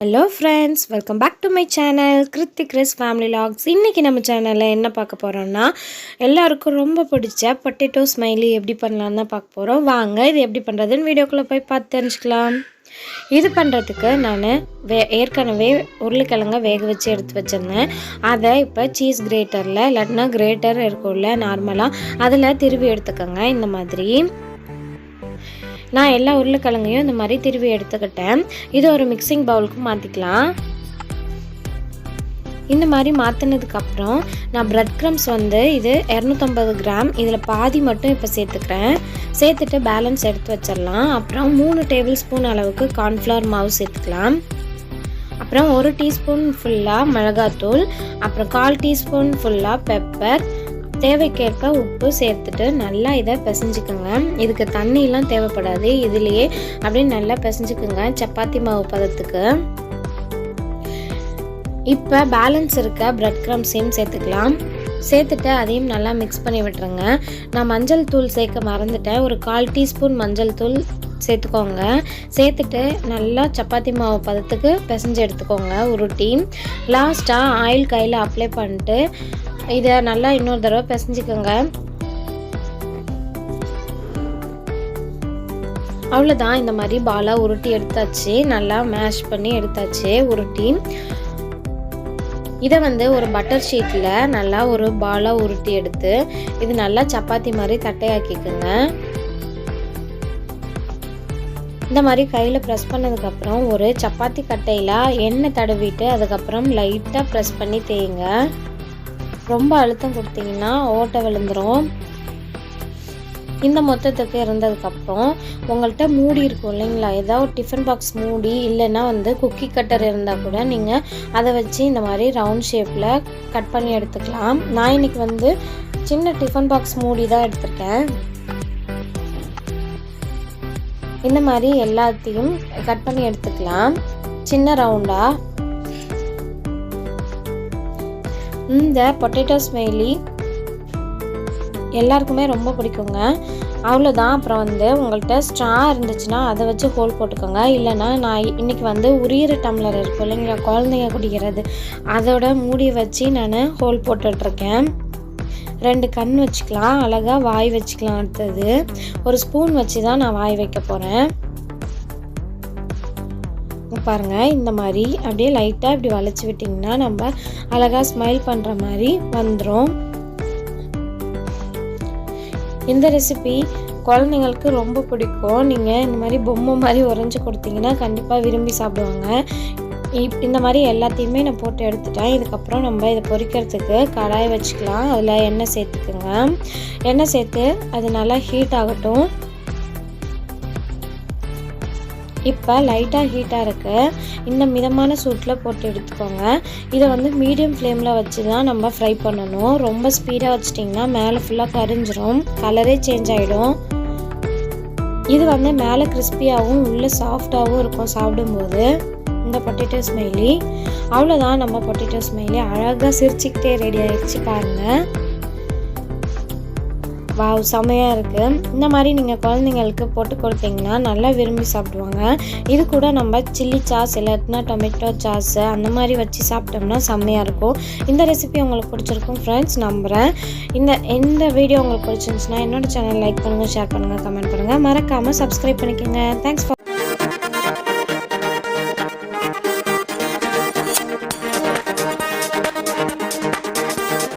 Hello friends, welcome back to my channel Krithikrish family vlogs. இன்னைக்கு நம்ம சேனல்ல என்ன பார்க்க போறோம்னா எல்லாருக்கும் ரொம்ப பிடிச்ச பொட்டேட்டோ ஸ்மைலி எப்படி பண்ணலாம்னு தான் பார்க்க போறோம். வாங்க இது எப்படி பண்றதுன்னு வீடியோக்குள்ள போய் பார்த்து தெரிஞ்சுக்கலாம். இது பண்றதுக்கு நான் ஏற்கனவே உருளைக்கிழங்க வேக வச்சு எடுத்து வச்சிருந்தேன். அதை இப்போ சீஸ் கிரேட்டர்ல இல்லனா கிரேட்டர் இருக்கும்ல நார்மலா அதுல திருவி எடுத்துக்கங்க. இந்த மாதிரி நான் எல்லா உருளைக்கிழங்கையும் இந்த மாதிரி திருவி எடுத்துக்கிட்டேன். இது ஒரு மிக்சிங் பவுலுக்கு மாற்றிக்கலாம். இந்த மாதிரி மாற்றினதுக்கு அப்புறம் நான் பிரெட் க்ரம்ஸ் இது 250 கிராம், இதில் பாதி மட்டும் இப்போ சேர்த்துக்கிறேன். சேர்த்துட்டு பேலன்ஸ் எடுத்து வச்சிடலாம். அப்புறம் 3 டேபிள் ஸ்பூன் அளவுக்கு கார்ன்ஃப்ளவர் மாவு சேர்த்துக்கலாம். அப்புறம் 1 டீஸ்பூன் ஃபுல்லாக மிளகாத்தூள், அப்புறம் 1/4 டீஸ்பூன் ஃபுல்லாக பெப்பர், தேவைக்கேற்ப உப்பு சேர்த்துட்டு நல்லா இதை பிசைஞ்சுக்குங்க. இதுக்கு தண்ணியெலாம் தேவைப்படாது, இதுலேயே அப்படியே நல்லா பிசைஞ்சுக்குங்க சப்பாத்தி மாவு பதத்துக்கு. இப்போ பேலன்ஸ் இருக்க பிரெட் க்ரம்ஸையும் சேர்த்துக்கலாம். சேர்த்துட்டு அதையும் நல்லா மிக்ஸ் பண்ணி விட்டுருங்க. நான் மஞ்சள் தூள் சேர்க்க மறந்துட்டேன். ஒரு 1/4 டீஸ்பூன் மஞ்சள் தூள் சேர்த்துக்கோங்க. சேர்த்துட்டு நல்லா சப்பாத்தி மாவு பதத்துக்கு பிசைஞ்சு எடுத்துக்கோங்க. உருட்டி லாஸ்ட்டாக ஆயில் கையில் அப்ளை பண்ணிட்டு இதை நல்லா இன்னொரு தடவை பிசைஞ்சுக்கோங்க. அவ்வளோதான், இந்த மாதிரி பாலாக உருட்டி எடுத்தாச்சு. நல்லா மேஷ் பண்ணி எடுத்தாச்சு உருட்டி. இதை ஒரு பட்டர் ஷீட்டில் நல்லா ஒரு பாலாக உருட்டி எடுத்து இது நல்லா சப்பாத்தி மாதிரி தட்டையாக்கிக்குங்க. இந்த மாதிரி கையில் ப்ரெஸ் பண்ணதுக்கப்புறம் ஒரு சப்பாத்தி கட்டையில் எண்ணெய் தடவிட்டு அதுக்கப்புறம் லைட்டாக ப்ரெஸ் பண்ணி தேய்ங்க. ரொம்ப அழுத்தம் கொடுத்தீங்கன்னா ஓட்டை விழுந்துடும். இந்த மொத்தத்துக்கு இருந்ததுக்கப்புறம் உங்கள்கிட்ட மூடி இருக்கும் இல்லைங்களா, ஏதாவது ஒரு டிஃபன் பாக்ஸ் மூடி இல்லைன்னா குக்கி கட்டர் இருந்தால் கூட நீங்கள் அதை வச்சு இந்த மாதிரி ரவுண்ட் ஷேப்பில் கட் பண்ணி எடுத்துக்கலாம். நான் இன்னைக்கு சின்ன டிஃபன் பாக்ஸ் மூடி தான் எடுத்திருக்கேன். இந்த மாதிரி எல்லாத்தையும் கட் பண்ணி எடுத்துக்கலாம் சின்ன ரவுண்டாக. இந்த பொட்டேட்டோ ஸ்மைலி எல்லாருக்குமே ரொம்ப பிடிக்குங்க. அவ்வளோதான். அப்புறம் உங்கள்கிட்ட ஸ்ட்ரா இருந்துச்சுன்னா அதை வச்சு ஹோல் போட்டுக்கோங்க. இல்லைன்னா நான் இன்றைக்கி உரியிற டம்ளர் இருக்கும் இல்லைங்களா குழந்தைங்க குடிக்கிறது, அதோட மூடி வச்சு நான் ஹோல் போட்டுட்ருக்கேன். 2 கண் வச்சுக்கலாம், அழகாக வாய் வச்சுக்கலாம். அடுத்தது ஒரு ஸ்பூன் வச்சு தான் நான் வாய் வைக்க போகிறேன். பாருங்கள், இந்த மாதிரி அப்படியே லைட்டாக இப்படி வளைச்சி விட்டிங்கன்னா நம்ம அழகாக ஸ்மைல் பண்ணுற மாதிரி வந்துடும். இந்த ரெசிபி குழந்தைங்களுக்கு ரொம்ப பிடிக்கும். நீங்கள் இந்த மாதிரி பொம்மை மாதிரி உறைஞ்சி கொடுத்தீங்கன்னா கண்டிப்பாக விரும்பி சாப்பிடுவாங்க. இந்த மாதிரி எல்லாத்தையுமே நான் போட்டு எடுத்துட்டேன். இதுக்கப்புறம் நம்ம இதை பொரிக்கிறதுக்கு கடாய் வச்சுக்கலாம். அதில் எண்ணெய் சேர்த்துக்குங்க. எண்ணெய் சேர்த்து அது நல்லா ஹீட் ஆகட்டும். இப்போ லைட்டாக ஹீட்டாக இருக்குது. இந்த மிதமான சூட்டில் போட்டு எடுத்துக்கோங்க. இதை மீடியம் ஃப்ளேமில் வச்சு தான் நம்ம ஃப்ரை பண்ணணும். ரொம்ப ஸ்பீடாக வச்சிட்டிங்கன்னா மேலே ஃபுல்லாக கரிஞ்சிரும், கலரே சேஞ்ச் ஆகிடும். இது மேலே கிறிஸ்பியாகவும் உள்ளே சாஃப்டாகவும் இருக்கும் சாப்பிடும்போது இந்த பொட்டேட்டோ ஸ்மைலி. அவ்வளோதான், நம்ம பொட்டேட்டோ ஸ்மைலி அழகாக சிரிச்சுக்கிட்டே ரெடி ஆகிடுச்சு பாருங்கள். வாவ், செமையாக இருக்குது. இந்த மாதிரி நீங்கள் குழந்தைங்களுக்கு போட்டு கொடுத்தீங்கன்னா நல்லா விரும்பி சாப்பிடுவாங்க. இது கூட நம்ம சில்லி சாஸ் இல்லாட்டினா டொமேட்டோ சாஸ் அந்த மாதிரி வச்சு சாப்பிட்டோம்னா செம்மையாக இருக்கும். இந்த ரெசிபி உங்களுக்கு பிடிச்சிருக்கும் ஃப்ரெண்ட்ஸ் நம்புகிறேன். இந்த வீடியோ உங்களுக்கு பிடிச்சிருந்துச்சுன்னா என்னோட சேனல் லைக் பண்ணுங்கள், ஷேர் பண்ணுங்கள், கமெண்ட் பண்ணுங்கள், மறக்காமல் சப்ஸ்கிரைப் பண்ணிக்கோங்க. Thanks for